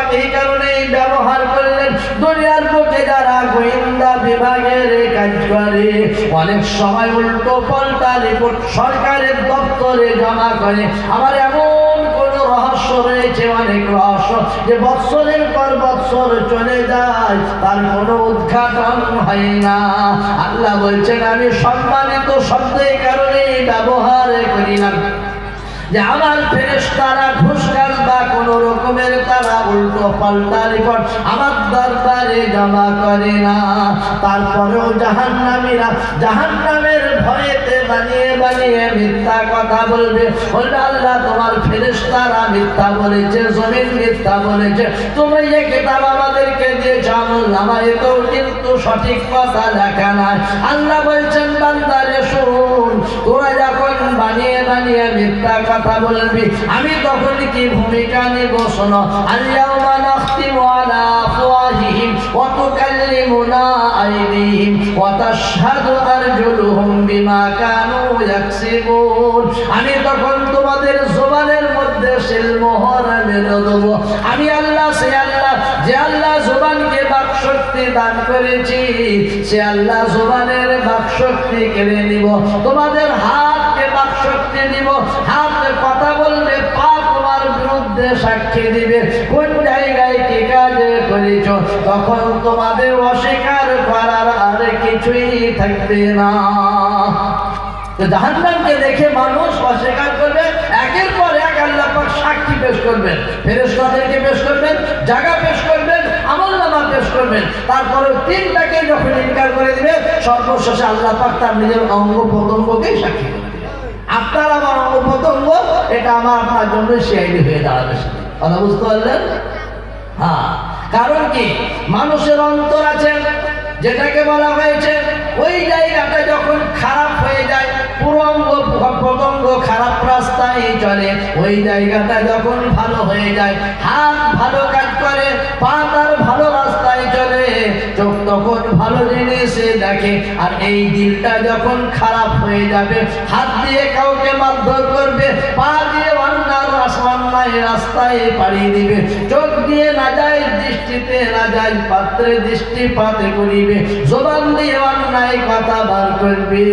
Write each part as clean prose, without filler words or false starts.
পাক এই কারণেই ব্যবহার করলেন, দুনিয়ার বুকে যারা গোয়েন্দা বিভাগের কাজ করে অনেক সময় উল্টো পাল্টা রিপোর্ট সরকারের দপ্তরে জমা করে। আমার এমন কোন রহস্য রয়েছে, অনেক রহস্য যে বৎসরের পর বৎসর চলে যায়, তার কোনো উদ্ঘাটন হয় না। আল্লাহ বলছেন আমি সম্মানিত শব্দ এই কারণে ব্যবহার করি না যে আমার ফেরেশতারা ঘুষকাল বা কোন রকমের তারা উল্টো পাল্টা রিপোর্ট আমার দরবারে জমা করে না। তারপরেও জাহান্নামীরা জাহান্নামের ভয়েতে বানিয়ে বানিয়ে মিথ্যা কথা বলবে, বলবে আল্লাহ তোমার ফেরেশতারা মিথ্যা বলেছে, জমিন মিথ্যা বলেছে, তুমি যে কিতাব আমাদেরকে দিয়েছ আমলনামায় তো কিন্তু সঠিক কথা লেখা নাই। আল্লাহ বলছেন বান্দারে শুন, তোরা যখন বানিয়ে বানিয়ে মিথ্যা কথা বলবি আমি তখন কি ভূমিকা নেব শোনো। আল-ইয়াওমা নাখতিমু আলা আফওয়াহিহিম ওয়া তুকাল্লিমুনা আইদিহিম ওয়া তাশহাদু আরজুলুহুম বিমা কানু ইয়াকসিবুন। আমি তখন তোমাদের জবানের মধ্যে সিলমোহর মেরে দেব। আমি আল্লাহ, সে আল্লাহ যে আল্লাহ জবানকে বাকশক্তি দান করেছি, সে আল্লাহ জবানের বাকশক্তি কেড়ে নিব। তোমাদের হাতকে বাকশক্তি দিব, হাত কথা বলবে, পা তোমার বিরুদ্ধে সাক্ষী দিবে, কোন জায়গায় কি কাজ করেছ, তখন তোমাদের অস্বীকার করার আর কিছুই থাকবে না। তো জাহান্নামকে দেখে মানুষ অস্বীকার করবে, একের পর এক আল্লাহ পাক সাক্ষী পেশ করবেন, ফেরেশতাদেরকে পেশ করবেন, জায়গা পেশ করবেন, আমলনামা পেশ করবেন, তারপরে তিনটাকে যখন ইনকার করে দিবে সর্বশেষে আল্লাহ পাক তার নিজের অঙ্গ প্রত্যঙ্গকেই সাক্ষী করবে। আপনার আমার অঙ্গ প্রত্যঙ্গ এটা আমার আপনার জন্য সিআইডি হয়ে দাঁড়াবে। কথা বুঝতে পারলেন? হ্যাঁ, কারণ কি মানুষের অন্তর আছে যেটাকে বলা হয়েছে, ওই জায়গাটা যখন খারাপ হয়ে যায়, পুরো অঙ্গ প্রত্যঙ্গ খারাপ রাস্তায় চলে, ওই জায়গাটা যখন ভালো হয়ে যায়, হাত ভালো কাজ করে, পা তার ভালো রাস্তায় চলে, চোখ তখন ভালো জিনিস দেখে। আর এই দিলটা যখন খারাপ হয়ে যাবে, হাত দিয়ে কাউকে মারধর করবে, পা দিয়ে অন্যার রাস্তায় পাড়িয়ে দিবে, চোখ দিয়ে না যায় দৃষ্টিতে না যায় পাত্রে দৃষ্টিপাত করিবে, জবান দিয়ে অন্যায় কথা বার করবে।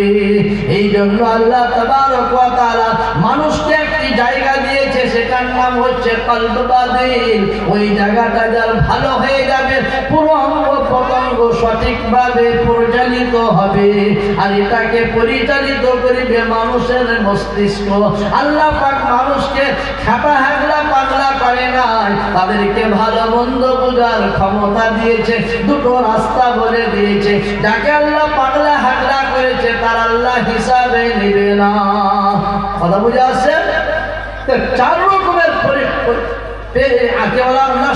এই জন্য আল্লাহ তাবারক ওয়া তাআলা মানুষকে একটি জায়গা দিয়েছে, সেটার নাম হচ্ছে কলব বা দিল। ওই জায়গাটা যার ভালো হয়ে যাবে, পুরো অঙ্গ প্রত্যঙ্গ সঠিকভাবে পরিচালিত হবে। আর এটাকে পরিচালিত করিবে মানুষের মস্তিষ্ক। আল্লাহ পাক মানুষকে খাপা হাগলা পাগলা করে নাই, তাদেরকে ভালো মন্দ বোঝার ক্ষমতা দিয়েছে, দুটো রাস্তা বলে দিয়েছে। যাকে আল্লাহ পাগলা হাগলা করেছে তার আল্লাহ হিসাবে নেবে না। কথা বুঝে আসছে? চার রকমের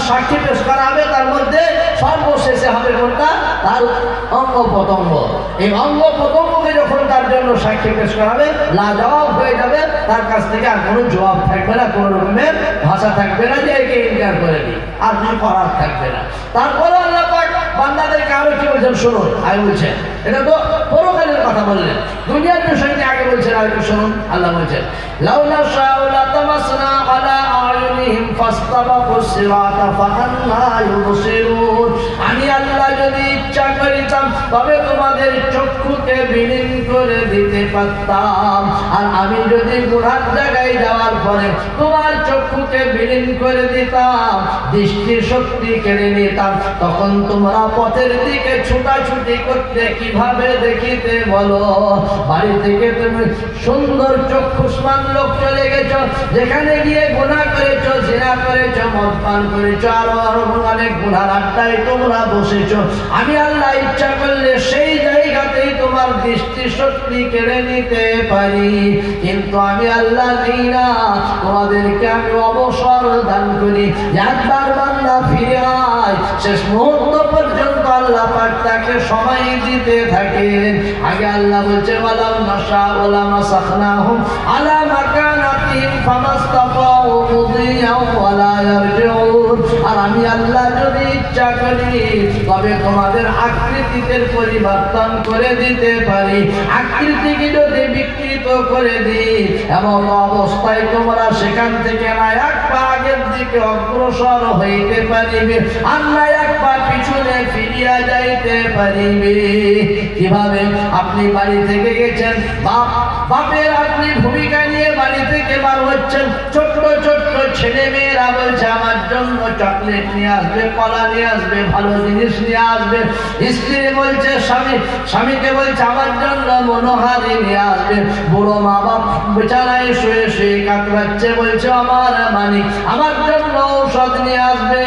সাক্ষী পেশ করা হবে, তার মধ্যে সর্বশেষে হবে কোনটা? তার অঙ্গ প্রত্যঙ্গ। এই অঙ্গ প্রত্যঙ্গকে যখন তার জন্য সাক্ষী পেশ করা হবে, লাজবাব হয়ে যাবে, তার কাছ থেকে আর কোনো জবাব থাকবে না, কোনো রকমের ভাষা থাকবে না যে একে ইনকার করে দিই, আর কিছু করার থাকবে না। তারপরে আল্লাহ পাক বান্দাদেরকে আরো কি বলছেন শুনুন। আগে বলছেন, এটা তো পরকালের কথা বললেন, দুনিয়ার বিষয়টি আগে বলছেন, আর একটু শুনুন। আল্লাহ বলছেন লাউ নাশাউ লাতামাসনা আলা আয়ুনিহিম ফাসতাবাকুস সিরাতা ফাআন্না ইউবসিরুন। আমি আল্লাহ যদি ইচ্ছা করিতাম তবে তোমাদের চক্ষুকে বিলীন করে দিতে পারতাম, আর আমি যদি গুনার জায়গায় যাওয়ার পরে তোমার চক্ষুকে বিলীন করে দিতাম, দৃষ্টি শক্তি কেড়ে নিতাম, তখন তোমরা পথের দিকে ছুটাছুটি করতে কিভাবে দেখিতে বলো? বাড়ি থেকে তুমি সুন্দর চক্ষুষ্মান লোক চলে গেছো, যেখানে গিয়ে গুনাহ করেছো, জিনা করেছো, মদ পান করেছো, আরো অনেক গুনার আড্ডায় তোমরা বসেছো। আমি আল্লাহ ইচ্ছা করলে সেই জায়গাতেই তোমার দৃষ্টি শক্তি কেড়ে নিতে পারি, কিন্তু আমি আল্লাহ নেই না, তোমাদেরকে আমি অবসর দান করি। একবার বান্দা ফিরে আয়, শেষ মুহূর্ত পর্যন্ত আল্লাহ পাক তাকে সময় দিতে থাকেন। আগে আল্লাহ বলছে ওয়ালাউ নাশাউ লামাসাখনাহুম আলা মাকানাতিহিম ফামাসতাতাউ মুদিয়াও ওয়ালা ইয়ারজিউন। আর আমি আল্লাহ যদি ইচ্ছা করি তবে তোমাদের আকৃতিতে পরিবর্তন করে দিতে পারি। আকৃতিকে যদি বিকৃত করে দিই এমন অবস্থায় তোমরা সেখান থেকে না এক পা আগের দিকে অগ্রসর হইতে পারিবে আর না এক পা পিছনে ফিরিয়া যাইতে পারিবে। কিভাবে? আপনি বাড়ি থেকে গেছেন, বাপের আপনি ভূমিকা নিয়ে বাড়ি থেকে বার হচ্ছেন, ছোট্ট ছোট্ট ছেলে মেয়েরা বলছে আমার জন্য চকলেট নিয়ে আসবে, কলা নিয়ে আসবে, ভালো জিনিস নিয়ে আসবে। স্ত্রী বলছে স্বামীকে বলছে আমার জন্য মনোহারি নিয়ে আসবে। বুড়ো মা বাপ বেচারায় শুয়ে শুয়ে কাতরাচ্ছে, বলছে আমার মানিক আমার জন্য ঔষধ নিয়ে আসবে,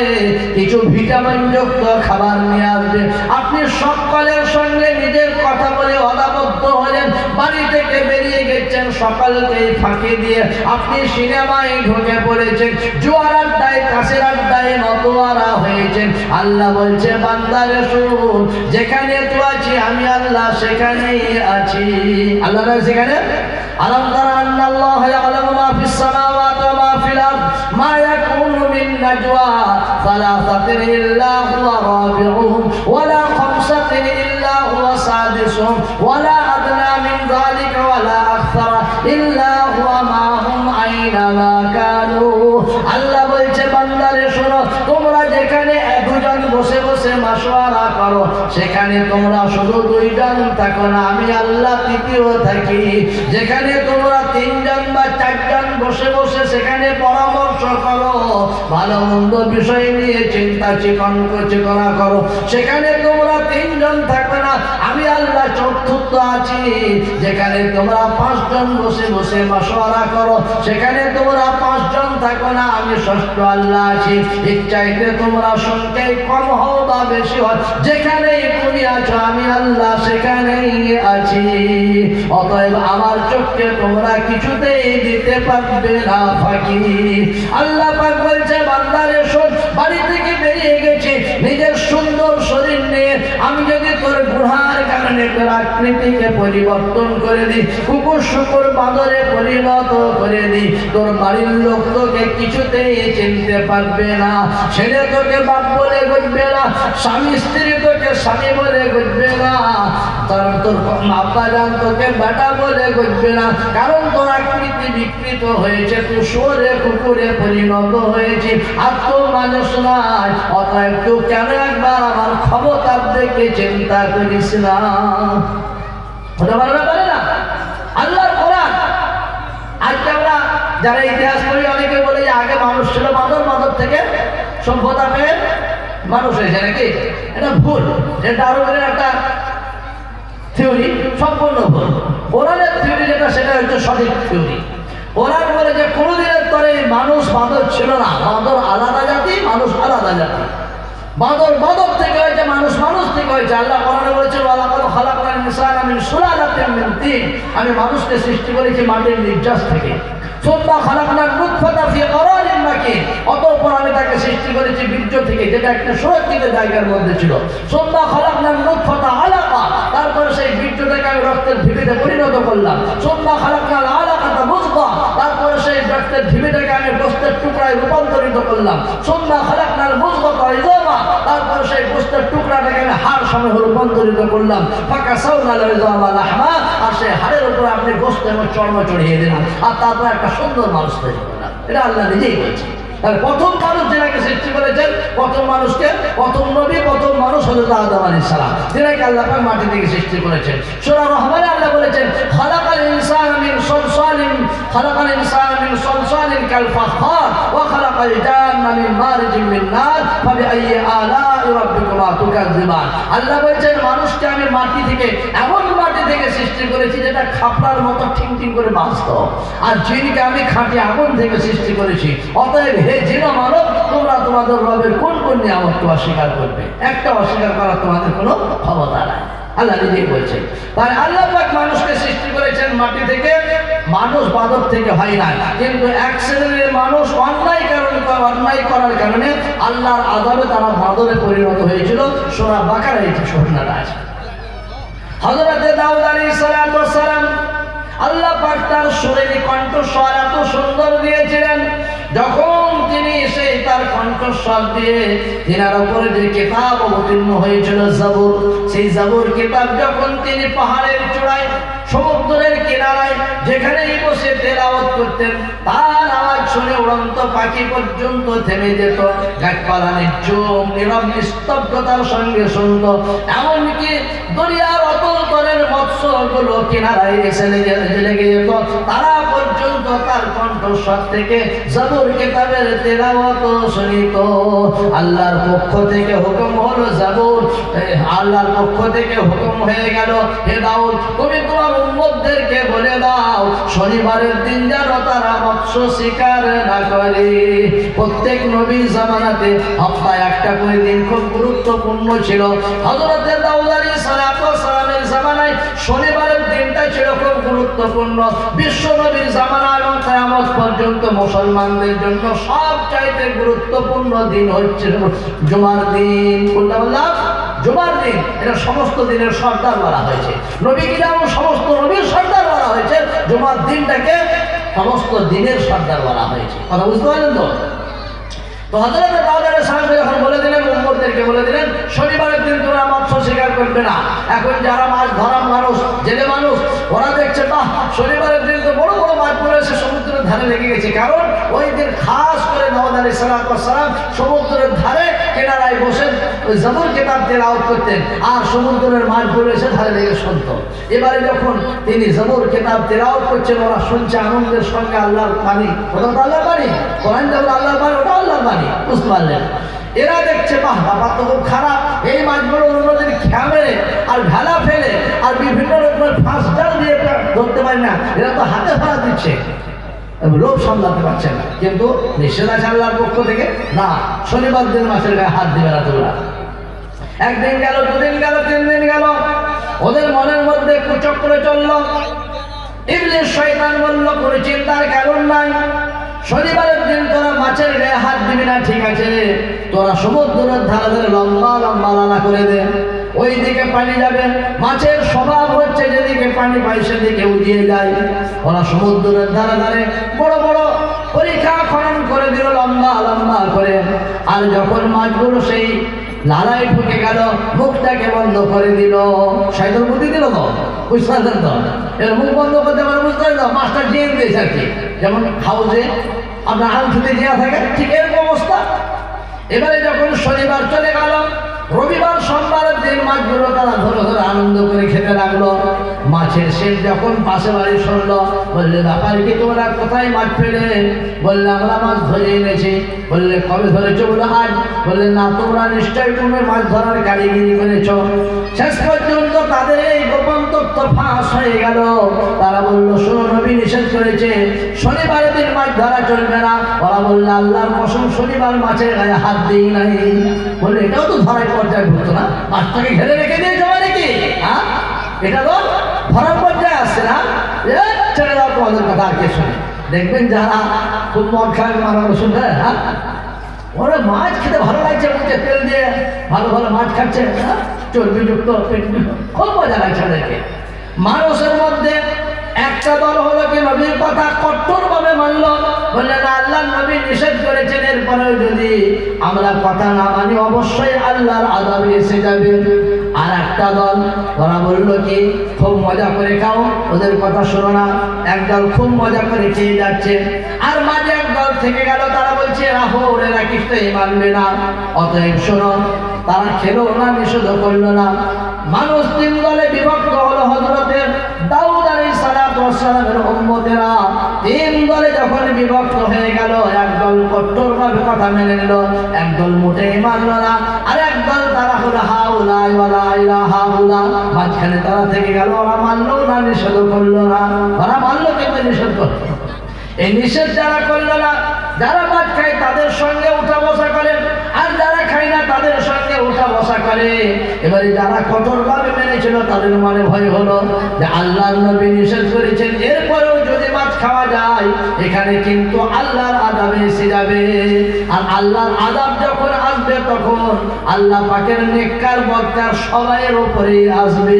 কিছু ভিটামিন যুক্ত খাবার নিয়ে আসবে। আপনি সকলের সঙ্গে নিজের কথা বলে অদাবদ্ধ হলেন, বাড়ি থেকে বেরিয়ে গেছেন, সকালকে ফাঁকি দিয়ে আপনি সিনেমায় ঢুকে পড়েছেন, জুয়ার আড্ডায় কাছের আড্ডায় মতোয়ারা হয়েছেন। আল্লাহ বলছে বান্দারে শুন, যেখানে তুই আছি আমি আল্লাহ সেখানেই আছি। আল্লাহ সেখানে আলাম তারা আন্নাল্লাহ ইয়ালামু মা ফিস সামাওয়াতি ওয়া মা ফিল আরদ মা ইয়াকুনু মিন নাজওয়া সালাসাতিন ইল্লা হুয়া রাবিউহুম ওয়া লা খামসাতিন ইল্লা হুয়া সাদিসুহুম ওয়া লা আদনা মিন যালিকা ওয়া লা আকসারা ইল্লা হুয়া মাহুম আইনামা কানু। আল্লাহ বলছে বান্দারে শোনো, তোমরা যেখানে দুজন বসে বসে মাশওয়ারা করো সেখানে তোমরা শুধু দুইজন থাকো না, আমি আল্লাহ তৃতীয় থাকি। যেখানে তোমরা তিনজন বা চারজন বসে বসে সেখানে পরামর্শ করো, ভালো মন্দ বিষয় নিয়ে চিন্তা চেতনা করো, সেখানে তোমরা তিনজন থাকো না, আমি আল্লাহ চতুর্থ আছি। যেখানে তোমরা পাঁচজন বসে বসে মাশওয়ারা করো সেখানে তোমরা পাঁচজন থাকো না, আমি ষষ্ঠ আল্লাহ আছি। ইচ্ছাইতে তোমরা সংখ্যায় কম হও বা বেশি হও, যেখানেই তুমি আছো আমি আল্লাহ সেখানেই আছি। অতএব আমার চোখকে তোমরা কিছুতেই দিতে পারবে না ফাঁকি। আল্লাহ পাক বলছে বান্দারে শোন, বাড়ি থেকে বেরিয়ে গেছে নিজের সুন্দর শরীর নিয়ে, আমি যদি তোর গুনার কারণে তোর আকৃতিকে পরিবর্তন করে দিই, কুকুর শুকুর বাঁদরে পরিণত করে দিই, তোর বাড়ির লোক তোকে কিছুতেই চিনতে পারবে না। ছেলে তোকে বাপ বলে বুঝবে না, স্বামী স্ত্রী তোকে স্বামী বলে বুঝবে না, তোর আব্বা জান তোকে বেটা বলে বুঝবে না, কারণ তোর আকৃতি বিকৃত হয়েছে, তুই শুয়োরে কুকুরে পরিণত হয়েছে, আর তো মানুষ নাই। অতএব তুই কেন একবার আমার ক্ষমতার দিকে চিন্তা করিস না? হতে পারে না, পারে না? আল্লাহর কোরআন। আজকে আমরা যারা ইতিহাস পড়ি অনেকে বলে যে আগে মানুষ ছিল বাঁদর, বাঁদর থেকে সভ্যতা পেয়ে মানুষ হয়েছে, নাকি? এটা ভুল। এটা ডারউইনের একটা থিওরি, সম্পূর্ণ ভুল। কোরআনের থিওরি যেটা সেটা হচ্ছে সঠিক থিওরি। কোরআন বলে যে কোনোদিনের তরে মানুষ বাঁদর ছিল না, বাঁদর আলাদা জাতি, মানুষ আলাদা জাতি। বাঁদর বাঁদর থেকে হয়েছে, মানুষ মানুষ থেকে হয়েছে। আল্লাহ কোরআনে বলেছেন ওয়ালাকাদ খালাকনাল ইনসানা মিন সুলালাতিন মিন তিন, আমি মানুষকে সৃষ্টি করেছি মাটির নির্যাস থেকে। সুম্মা খালাকনান নুতফাতা ফি ক্বারারিন মাকিন, অতঃপর আমি তাকে সৃষ্টি করেছি বীর্য থেকে, যেটা একটা সুরক্ষিত জায়গার মধ্যে ছিল। সুম্মা খালাকনান নুতফাতা আলাকা, তারপরে সেই বীর্যটাকে আমি রক্তের ঢিবিতে পরিণত করলাম। সুম্মা খালাকনাল আলাকাতা মুযগা, তারপরে সেই রক্তের ঢিবিটাকে আমি গোশতের টুকরায় রূপান্তরিত করলাম। সুম্মা খালাকনাল মুযগাতা ইযামা, তারপরে সেই গোশতের টুকরাটাকে আমি হাড় সমেত রূপান্তরিত করলাম। ফাকাসাউনাল ইযামা লাহমা, আর সেই হাড়ের উপরে আপনি গোশত এবং চর্ম চড়িয়ে দিলাম, আর তারপর একটা সুন্দর মানুষ তৈরি করলাম। এটা আল্লাহ নিজেই বলছে। তাহলে প্রথম মানুষ যেটাকে সৃষ্টি করেছেন, প্রথম মানুষকে, প্রথম নবী, প্রথম মানুষ হযরত আদম আলাইহিস সালাম, যেটাকে আল্লাহ পাক মাটি থেকে সৃষ্টি করেছেন। সূরা রহমানে আল্লাহ বলেছেন খালাকাল ইনসানা মিন সালসালিন কাল ফাখার ওয়া খালাকাল জান্না মিন মারিজিন মিন নার ফাবিআইয়ি আলা'i রাব্বিকুমা তুকাজ্জিবান। আল্লাহ বলেছেন মানুষকে আমি মাটি থেকে, এমন মাটি থেকে সৃষ্টি করেছি যেটা খাপড়ার মতো ঠিং ঠিং করে বাঁচত, আর জিনকে আমি খাঁটি আগুন থেকে সৃষ্টি করেছি। অতএব হে জিন মানব, তোমরা তোমাদের রবের কোন কোন নিয়ামতকে অস্বীকার করবে? একটা অস্বীকার করার তোমাদের কোনো ক্ষমতা নাই, আল্লাহ নিজেই বলছেন। তাই আল্লাহ পাক মানুষকে সৃষ্টি করেছেন মাটি থেকে, মানুষ বাঁদর থেকে হয় না। কিন্তু এক শ্রেণীর মানুষ অন্যায় করার কারণে আল্লাহর আযাবে তারা বাঁদরে পরিণত হয়েছিল। সূরা বাকারা এই ঘটনাটা আছে। হযরত দাউদ আলাইহিস সালাম, আল্লাহ পাক তার সুরেলি কণ্ঠস্বর এত সুন্দর দিয়েছিলেন, যখন তিনি সেই তার কণ্ঠস্বর দিয়ে তিনার উপরে যে কিতাব অবতীর্ণ হয়েছিল জাবুর, সেই জাবুর কিতাব যখন তিনি পাহাড়ের চূড়ায় সমুদ্রের কিনারায় যেখানেই বসে তেলাওয়াত করতেন, তার আওয়াজ শুনে উড়ন্ত পাখি পর্যন্ত থেমে যেত, গাছপালা নিঝুম নীরব নিস্তব্ধতার সঙ্গে শুনত। এমনকি দরিয়ার অতল তলের মৎস্যগুলো কিনারায় এসে লেগে যেত, তারা পর্যন্ত তার কণ্ঠস্বর থেকে জাবুর কিতাবের তেলাওয়াত শুনিত। আল্লাহর পক্ষ থেকে হুকুম হলো জাবুর, আল্লাহর পক্ষ থেকে হুকুম হয়ে গেল, হে দাউদ তুমি তোমার উম্মতদেরকে বলে দাও শনিবারের দিন যেন তারা মৎস্য শিকার না করে। প্রত্যেক নবীর জামানাতে হপ্তায় একটা করে দিন খুব গুরুত্বপূর্ণ ছিল। হযরত দাউদ আলাইহিস সালামের জামানায় শনিবারের দিনটা ছিল খুব গুরুত্বপূর্ণ। বিশ্ব নবীর জামানা এবং কিয়ামত পর্যন্ত মুসলমানদের জন্য সবচাইতে গুরুত্বপূর্ণ দিন হচ্ছে জুমার দিন। কোনটা বললাম? জুমার দিন। এটা সমস্ত দিনের সর্দার বলা হয়েছে, নবীকে যেমন সমস্ত নবীর সর্দার বলা হয়েছে, জুমার দিনটাকে সমস্ত দিনের সর্দার বলা হয়েছে। কথা বুঝতে পারলেন তো? তো হযরত দাউদ আলাইহিস সালাম যখন বলে দিলেন, উম্মতদেরকে বলে দিলেন শনিবারের দিন তোমরা মৎস্য শিকার করবে না। এখন যারা মাছ ধরা মানুষ, জেলে মানুষ, ওরা দেখছে বাহ শনিবারের দিন তো বড় বড় মাছগুলো এসে সমুদ্রের ধারে লেগে গেছে, কারণ ওই দিন খাস করে দাউদ আলাইহিস সালাম সমুদ্রের ধারে কিনারায় বসে ওই জাবুর কিতাব তেলাওয়াত করতেন, আর সমুদ্রের মাছগুলো এসে ধারে লেগে শুনতো। এবারে যখন তিনি জাবুর কিতাব তেলাওয়াত করছেন, ওরা শুনছে আনন্দের সঙ্গে। আল্লাহর বাণী, ওটা তো আল্লাহর বাণী, কোরআন যেমন আল্লাহর বাণী, ওটা আল্লাহর বাণী, বুঝতে পারলেন? এরা দেখছে বাহ ব্যাপার তো খুব খারাপ, এই মাছগুলো অন্যদের খেয়ে আর ভেলা ফেলে আর বিভিন্ন রকমের ফাঁস জাল দিয়ে ধরতে পারি না, এরা তো হাতে ফেলা দিচ্ছে, লোভ সামলাতে পারছে না। কিন্তু নিষেধ আছে আল্লাহর পক্ষ থেকে, না শনিবার দিন মাছের গায়ে হাত দিবে না তোমরা। একদিন গেল, দুদিন গেল, 3 দিন গেল, ওদের মনের মধ্যে কুচক্র চলল। ইবলিস শয়তান বলল কোনো চিন্তার কারণ নাই, শনিবারের দিন তোরা মাছের গায়ে হাত দিবি না, ঠিক আছে, তোরা সমুদ্রের ধারে ধারে লম্বা লম্বা লালা করে দে, ওই দিকে পানি যাবে। মাছের স্বভাব হচ্ছে যেদিকে পানি পায় সেদিকে উঠিয়ে যায়। ওরা সমুদ্রের ধারে ধারে বড় বড় পরীক্ষা খনন করে দিল লম্বা লম্বা করে। আর যখন মাছগুলো সেই লালাই ঢুকে গেল, মুখটাকে বন্ধ করে দিল, শয়তান বুদ্ধি দিল তো, বুঝতে পারছেন তো? এর মুখ বন্ধ করতে পারে, বুঝতে পারেন তো? মাছটা জিয়ে দিয়েছে আর কি, যেমন হাউজে আপনার আলফিতে জিয়া থাকে, ঠিক এরকম অবস্থা। এবারে যখন শনিবার চলে গেল, রবিবার সোমবারের দিন মাছগুলো তারা ধরে ধরে আনন্দ করে খেতে লাগলো। মাছের শেষ যখন পাশে বাড়ি শুনলো, বললে ব্যাপার কি তোমরা কোথায় মাছ পেলে? বললে আমরা মাছ ধরে এনেছি। বললে কবে ধরেছো? বলে আজ। বললে না, তোমরা নিশ্চয়ই কোনো মাছ ধরার কারিগিরি করেছ। শেষ পর্যন্ত তাদের এই গোপন তথ্য ফাঁস হয়ে গেল। তারা বললো শোনো, নবী নিষেধ করেছে শনিবারের দিন মাছ ধরা চলবে না। ওরা বললো আল্লাহর কসম শনিবার মাছের গায়ে হাত দিই নাই। বললে এটাও তো ধরার পর্যায়ে ঢুকতো না, মাছটাকে ঘেরে রেখে দিয়ে জমা নাকি? হ্যাঁ, এটা তো ধরার পর্যায়ে আসছে না। ছেড়ে দাও তোমাদের কথা, আর কে শুনে? দেখবেন যারা খুব মদ খায়, মারা শুনবে, হ্যাঁ ওরা মাছ খেতে ভালো লাগছে, মুখে তেল দিয়ে ভালো ভালো মাছ খাচ্ছে, চর্বিযুক্ত, খুব মজা লাগছে ওদেরকে। মানুষের মধ্যে একটা দল হলো কি নবীর কথা কঠোরভাবে মানল, বললে না আল্লাহ নবী নিষেধ করেছেন, এরপরেও যদি আমরা কথা না মানি অবশ্যই আল্লাহর আযাবে এসে যাবে। আর একটা দল ওরা বললো কি খুব মজা করে খাও, ওদের কথা শোনো না। একদল খুব মজা করে খেয়ে যাচ্ছে, আর মাঝে এক দল থেকে গেল, তারা বলছে রাহো, ওরা কিছুই মানবে না। অতএব শোনো, তারা খেলো না, নিষেধ করলো না। মানুষ 3 দলে বিভক্ত হলো। হযরতে দাউদ আলাইহিস সালামের উম্মতেরা 3 দলে যখন বিভক্ত হয়ে গেল, একদল কঠোরভাবে কথা মেনে নিল, একদল মোটেই মানল না, আর একদল তারা হলো হাউলা ওয়ালা ইলাহা হাউলা, মাঝখানে তারা থেকে গেল। ওরা মানলো না, নিষেধ করলো না। ওরা মানলো কিন্তু নিষেধ করলো। এই নিষেধ যারা করলো না, যারা মাছ খায় তাদের সঙ্গে উঠা বসা করে, আর যারা খায় না তাদের সঙ্গে উঠা বসা করে। এবারে যারা কঠোরভাবে মেনেছিল তাদের মনে ভয় হলো যে আল্লাহর নবী নিষেধ করেছেন, এরপরেও যদি মাছ খাওয়া যায় এখানে কিন্তু আল্লাহর আযাবে এসে যাবে। আর আল্লাহর আযাব যখন আসবে তখন আল্লাহ পাকের নেককার বদকার সবাইয়ের উপরেই আসবে।